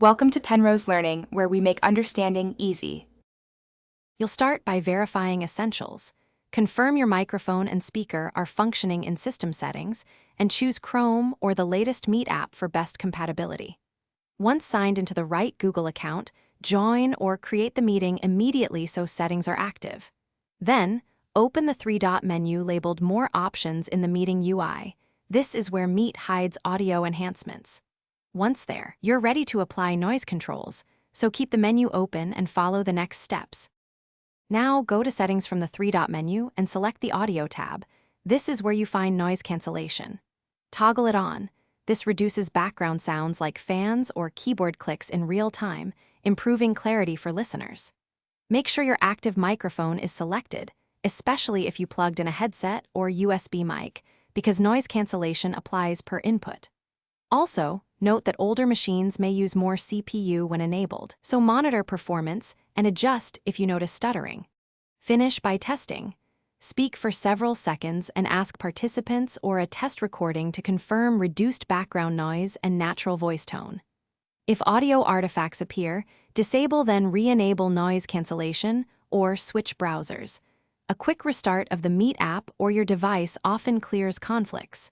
Welcome to Penrose Learning, where we make understanding easy. You'll start by verifying essentials. Confirm your microphone and speaker are functioning in system settings, and choose Chrome or the latest Meet app for best compatibility. Once signed into the right Google account, join or create the meeting immediately so settings are active. Then, open the three-dot menu labeled More Options in the meeting UI. This is where Meet hides audio enhancements. Once there, you're ready to apply noise controls, so keep the menu open and follow the next steps. Now go to Settings from the three-dot menu and select the Audio tab. This is where you find noise cancellation. Toggle it on. This reduces background sounds like fans or keyboard clicks in real time, improving clarity for listeners. Make sure your active microphone is selected, especially if you plugged in a headset or USB mic, because noise cancellation applies per input. Also, note that older machines may use more CPU when enabled, so monitor performance and adjust if you notice stuttering. Finish by testing. Speak for several seconds and ask participants or a test recording to confirm reduced background noise and natural voice tone. If audio artifacts appear, disable then re-enable noise cancellation or switch browsers. A quick restart of the Meet app or your device often clears conflicts.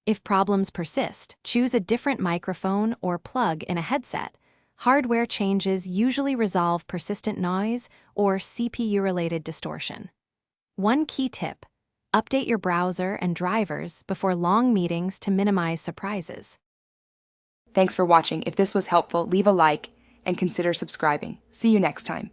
If problems persist, choose a different microphone or plug in a headset. Hardware changes usually resolve persistent noise or CPU-related distortion. One key tip: update your browser and drivers before long meetings to minimize surprises. Thanks for watching. If this was helpful, leave a like and consider subscribing. See you next time.